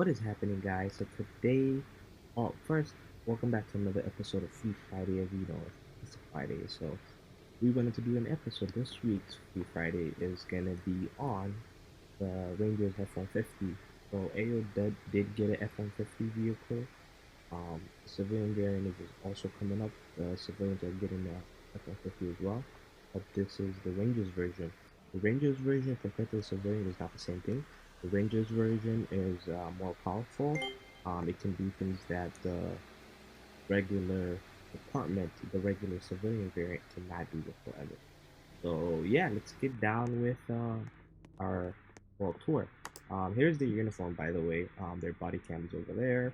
What is happening, guys? So today, first, welcome back to another episode of Fleet Friday. As you know, it's a Friday, so we wanted to do an episode. This week's Fleet Friday is gonna be on the Rangers F-150. So AO did get an F-150 vehicle. Civilian variant is also coming up. The civilians are getting the F-150 as well, but this is the Rangers version. The Rangers version compared to the civilian is not the same thing. The Rangers version is more powerful. It can do things that the regular department, the regular civilian variant cannot do whatsoever. So yeah, let's get down with our world tour. Here's the uniform, by the way. Their body cams over there,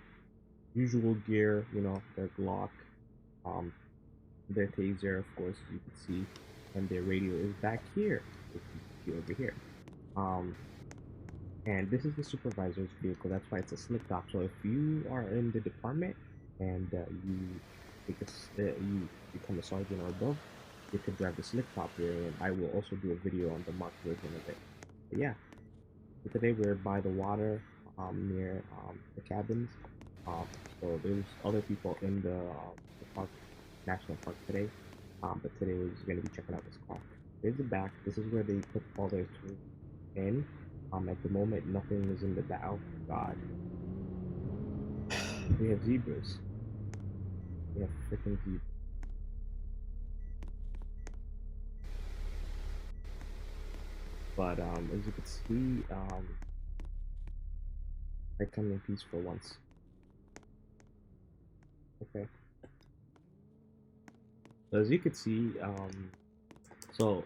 usual gear, their Glock, um, their taser, of course, as you can see, and their radio is back here, which you can see over here. Um, and this is the supervisor's vehicle. That's why it's a slick top. So if you are in the department and you become a sergeant or above, you can drive the slick top variant. I will also do a video on the marked version of it. But yeah, so today we're by the water, near the cabins. Um, so there's other people in the park, national park today. But today we're just gonna be checking out this car. Here's the back. This is where they put all their tools in. At the moment, nothing is in the back. Oh God, we have zebras. We have freaking zebras. But as you can see, I come in peace for once. Okay. So as you can see, so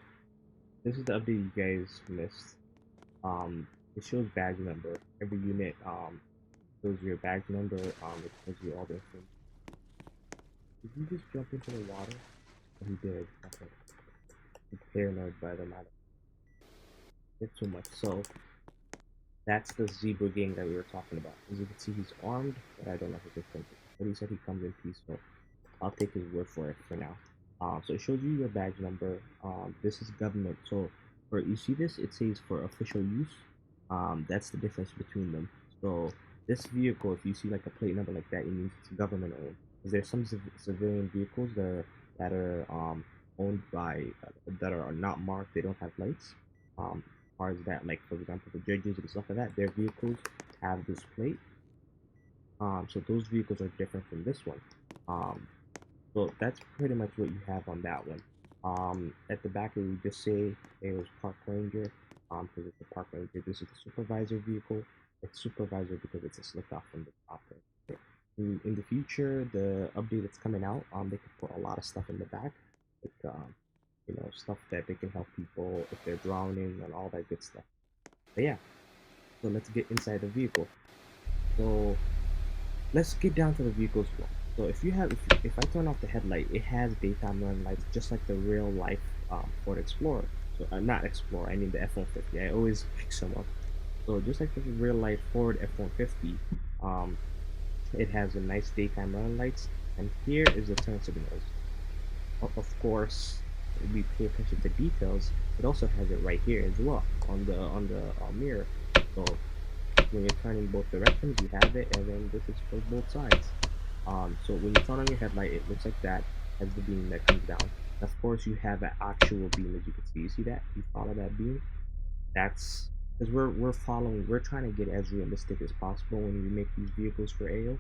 this is the update you guys missed. It shows badge number. Every unit shows your badge number. It tells you all the information. Did he just jump into the water? Oh, he did. Okay. He's paranoid by the matter. It's too much. So that's the zebra gang that we were talking about. As you can see, he's armed, but I don't know his intention. But he said he comes in peace, so I'll take his word for it for now. So it shows you your badge number. This is government. So for you see this, it says for official use. That's the difference between them. So this vehicle, if you see like a plate number like that, it means it's government owned. Because there's some civilian vehicles that are owned by that are not marked. They don't have lights. Cars that, like for example, the judges and stuff like that, their vehicles have this plate. So those vehicles are different from this one. So that's pretty much what you have on that one. At the back, it would just say it was Park Ranger, because it's a Park Ranger. This is the supervisor vehicle. It's supervisor because it's a slick off from the top. In the future, the update that's coming out, they could put a lot of stuff in the back, like stuff that they can help people if they're drowning and all that good stuff. But yeah, so let's get inside the vehicle. So let's get down to the vehicle's flow. So if I turn off the headlight, it has daytime running lights just like the real life Ford Explorer. So not Explorer, I mean the F-150. I always mix them up. So just like the real life Ford F-150, it has a nice daytime running lights. And here is the turn signals. Of course, if we pay attention to details, it also has it right here as well on the mirror. So when you're turning both directions, you have it, and then this is for both sides. So when you turn on your headlight, it looks like that as the beam that comes down. Of course, you have an actual beam, as you can see. You see that? You follow that beam? That's because we're trying to get as realistic as possible when we make these vehicles for AO,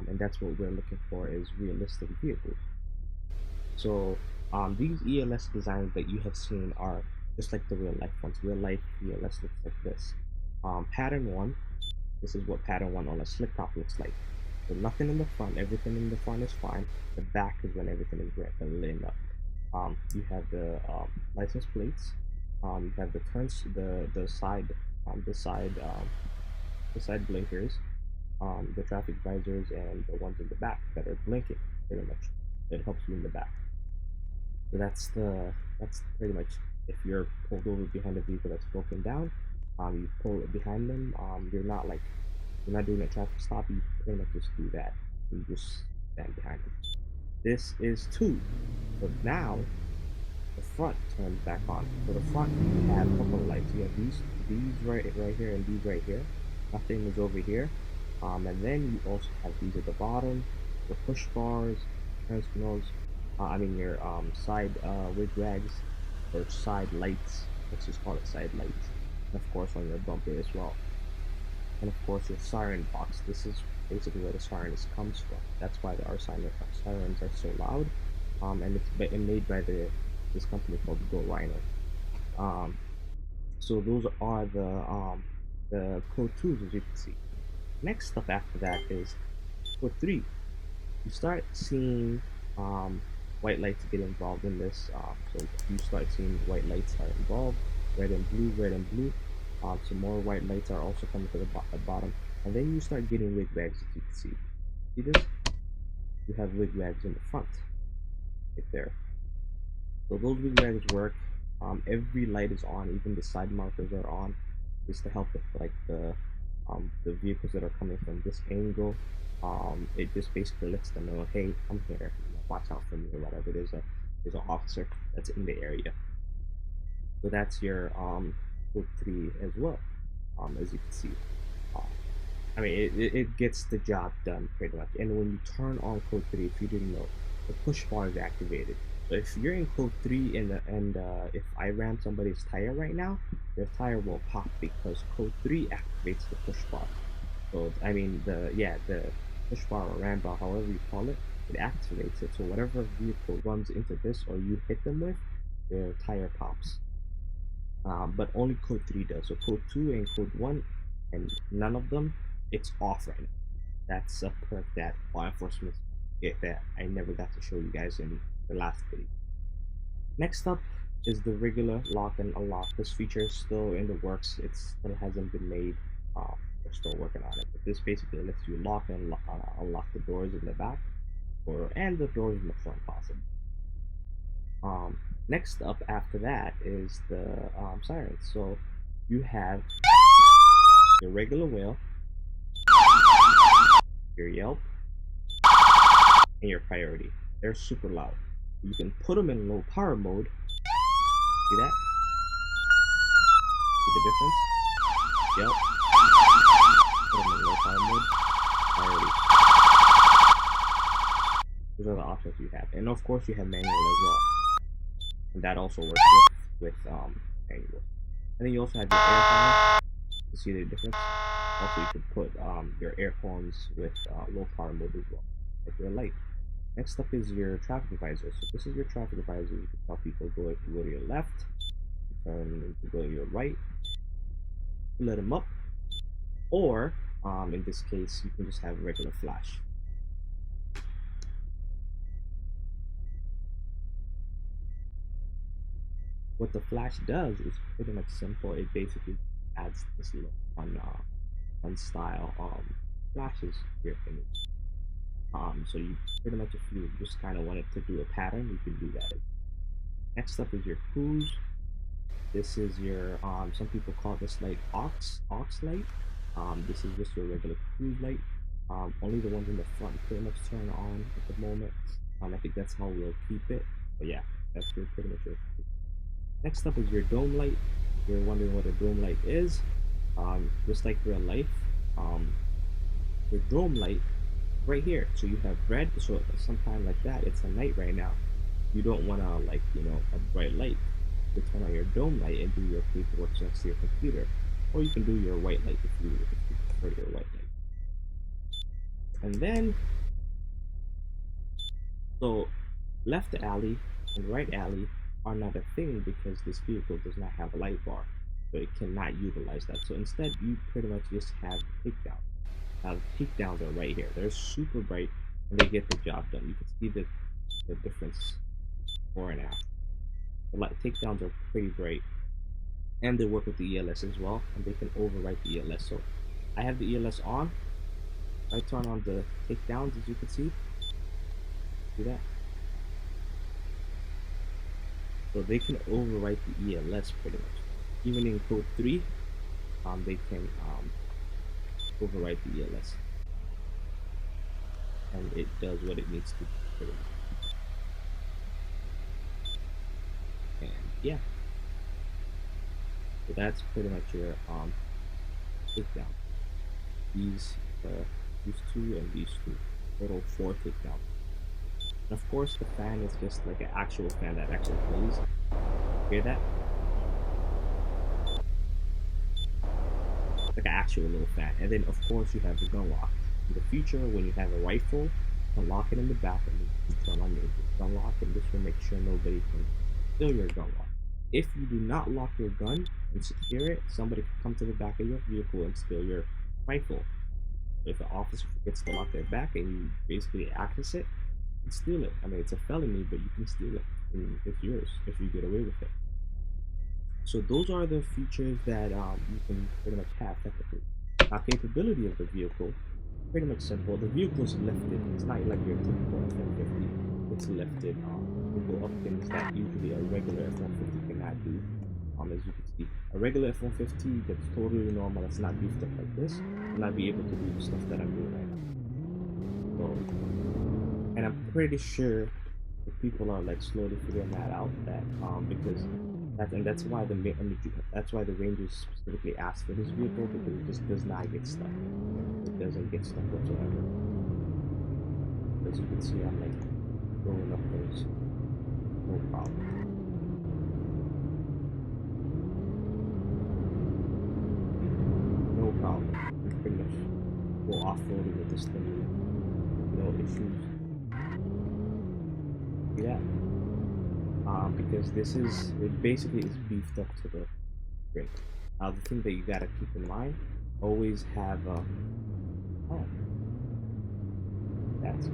and that's what we're looking for is realistic vehicles. So these ELS designs that you have seen are just like the real life ones. Real life ELS looks like this. Pattern 1, this is what pattern 1 on a slick top looks like. So nothing in the front, everything in the front is fine. The back is when everything is red and lit up. You have the license plates. You have the turns, the side, the side blinkers, the traffic visors, and the ones in the back that are blinking. Pretty much, it helps you in the back. So that's pretty much if you're pulled over behind a vehicle that's broken down, you pull it behind them. You're not doing a traffic stop. You pretty much just do that. You just stand behind them. This is 2. But now the front turns back on. So the front you have a couple of lights. You have these right here and these right here. nothing is over here. And then you also have these at the bottom, the push bars, turn signals, I mean your side wig rags or side lights. Let's just call it side lights. And of course on your bumper as well. And of course your siren box. This is basically where the sirens comes from. That's why our sirens are so loud. And it's made by this company called Go Rhino. Um, so those are the code 2s as you can see. Next up after that is code 3. You start seeing um, white lights get involved in this. So you start seeing white lights are involved, red and blue, red and blue. Some more white lights are also coming to the bottom, and then you start getting wig wags as you can see. See this? You have wig wags in the front, right there. So those wig wags work. Every light is on, even the side markers are on, just to help with like the vehicles that are coming from this angle. It just basically lets them know, hey, I'm here, watch out for me or whatever. There's an officer that's in the area. So that's your code 3 as well, as you can see. Uh, I mean, it gets the job done pretty much. And when you turn on code 3, if you didn't know, the push bar is activated. So if you're in code 3 and if I ram somebody's tire right now, their tire will pop because code 3 activates the push bar. So I mean the push bar or ram bar, however you call it, it activates it. So whatever vehicle runs into this or you hit them with, their tire pops. But only code 3 does. So code 2 and code 1 and none of them, it's off right now. That's a perk that law enforcement get that I never got to show you guys in the last video. Next up is the regular lock and unlock. This feature is still in the works. It still hasn't been made. We're still working on it. But this basically lets you lock and unlock the doors in the back, and the doors in the front, possibly. Next up after that is the sirens. So you have your regular wheel, your yelp, and your priority. They're super loud. You can put them in low power mode. See that? See the difference? Yelp. Put them in low power mode. Priority. Those are the options you have. And of course you have manual as well. And that also works with manual. And then you also have your air horn. You see the difference? Also you can put your air horns with low power mode as well. Like your light. Next up is your traffic advisor. So this is your traffic advisor. You can tell people if you go to your left, you can go to your right, let them up, or in this case, you can just have a regular flash. What the flash does is pretty much simple. It basically adds this little fun style flashes to your image. So you pretty much, if you just kind of wanted to do a pattern, you can do that. Next up is your cruise. This is your some people call this light aux light. This is just your regular cruise light. Only the ones in the front pretty much turn on at the moment. I think that's how we'll keep it. But yeah, that's pretty much it. Next up is your dome light. If you're wondering what a dome light is, just like real life, your dome light right here. So you have red. So sometime like that, it's a night right now. You don't want to like a bright light. You turn on your dome light and do your paperwork next to your computer, or you can do your white light if you prefer your white light. And then, so left alley and right alley are not a thing because this vehicle does not have a light bar, so it cannot utilize that. So instead, you pretty much just have takedown. Now the takedowns are right here. They're super bright and they get the job done. You can see the difference before and after. The takedowns are pretty bright, and they work with the ELS as well, and they can overwrite the ELS. So I have the ELS on. I turn on the takedowns, as you can see that. So they can overwrite the ELS pretty much. Even in code 3, they can overwrite the ELS, and it does what it needs to do pretty much. And yeah, so that's pretty much your takedown. these these two and these two. Total 4 takedowns. And of course, the fan is just like an actual fan that actually plays. Hear that? Like an actual little fan. And then of course you have the gun lock. In the future, when you have a rifle, you can lock it in the back and you turn on your gun lock, and this will make sure nobody can steal your gun lock. If you do not lock your gun and secure it, somebody can come to the back of your vehicle and steal your rifle. If an officer forgets to lock their back and you basically access it, you can steal it. I mean, it's a felony, but you can steal it, and it's yours if you get away with it. So those are the features that you can pretty much have technically. Now, capability of the vehicle, pretty much simple. The vehicle is lifted. It's not like your typical F-150. It's lifted. You go up things that usually a regular F-150 cannot do. As you can see, a regular F-150 that's totally normal, that's not beefed up like this, will not be able to do the stuff that I'm doing right now. So, and I'm pretty sure that people are like slowly figuring that out. That because that's why that's why the Rangers specifically asked for this vehicle, because it just does not get stuck. It doesn't get stuck whatsoever. As you can see, I'm like rolling up those, no problem. No problem. You pretty much go off-roading with this thing. No issues. Yeah. Because this is, it basically is beefed up to the rig. The thing that you gotta keep in mind, always have oh, that's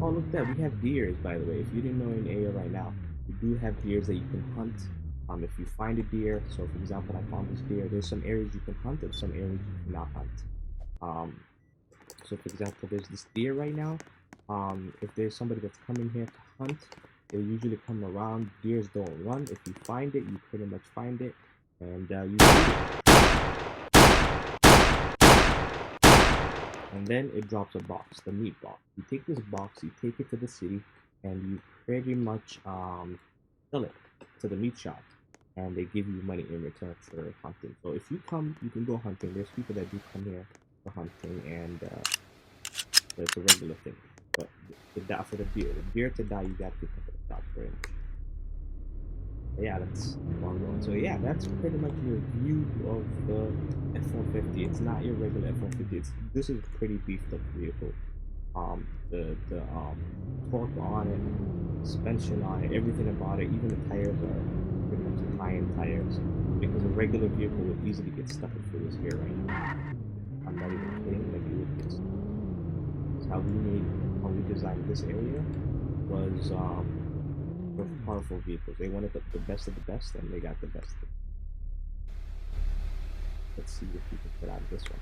oh look that we have deers, by the way. If you didn't know, in Aigio right now, we do have deers that you can hunt. If you find a deer, so for example, I found this deer. There's some areas you can hunt and some areas you cannot hunt. So for example, there's this deer right now. If there's somebody that's coming here to hunt, they usually come around. Deers don't run. If you find it, you pretty much find it, and you shoot it. And then it drops a box, the meat box. You take this box, you take it to the city, and you pretty much sell it to the meat shop, and they give you money in return for hunting. So if you come, you can go hunting. There's people that do come here for hunting, and it's a regular thing. But for the deer to die, you gotta pick up the shop very much. Yeah, that's long going. So yeah, that's pretty much your view of the F-150. It's not your regular F-150. This is a pretty beefed up vehicle. The torque on it, suspension on it, everything about it, even the tires are pretty much high-end tires, because a regular vehicle would easily get stuck if it was here right now. I'm not even kidding. Like, it would get stuck. How we designed this area was for powerful vehicles. They wanted the best of the best, and they got the best. Let's see if we can put out this one.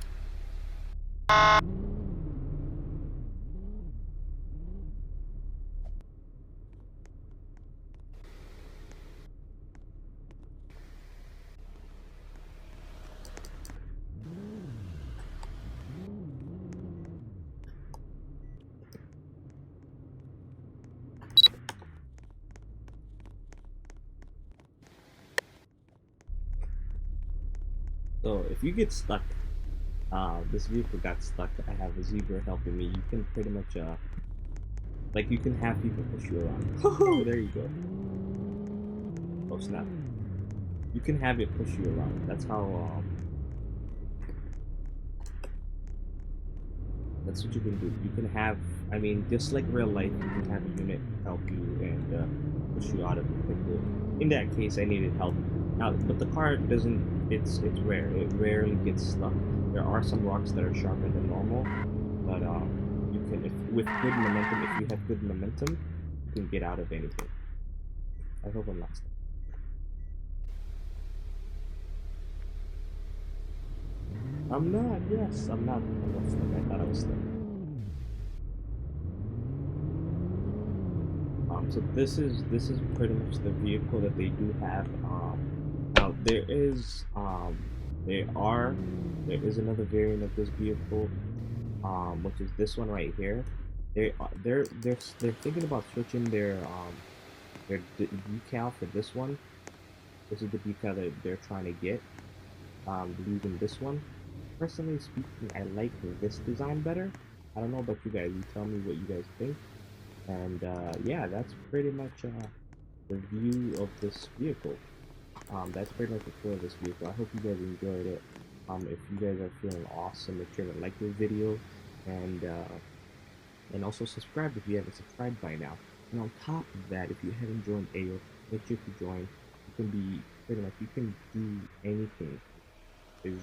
So if you get stuck, this vehicle got stuck. I have a zebra helping me. You can pretty much like, you can have people push you around. Oh, there you go. Oh snap! You can have it push you around. That's how. That's what you can do. You can have, I mean, just like real life, you can have a unit help you and push you out of the quickly. In that case, I needed help. Now, but the car doesn't. It's rare. It rarely gets stuck. There are some rocks that are sharper than normal, but you can, if with good momentum, if you have good momentum, you can get out of anything. I hope I'm not stuck. I'm not. Yes, I'm not. I'm not stuck. I thought I was stuck. So this is pretty much the vehicle that they do have. Now there is there is another variant of this vehicle, which is this one right here. They're thinking about switching their decal for this one. This is the decal that they're trying to get. leaving this one. Personally speaking, I like this design better. I don't know about you guys. You tell me what you guys think. And yeah, that's pretty much the view of this vehicle. That's pretty much the tour of this vehicle. I hope you guys enjoyed it. If you guys are feeling awesome, make sure to like this video and uh, and also subscribe if you haven't subscribed by now. And on top of that, if you haven't joined AO, make sure to join. You can be pretty much you can do anything. There's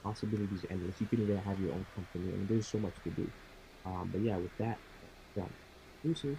possibilities endless. You can even have your own company, and there's so much to do. But yeah, with that, done. Deuces.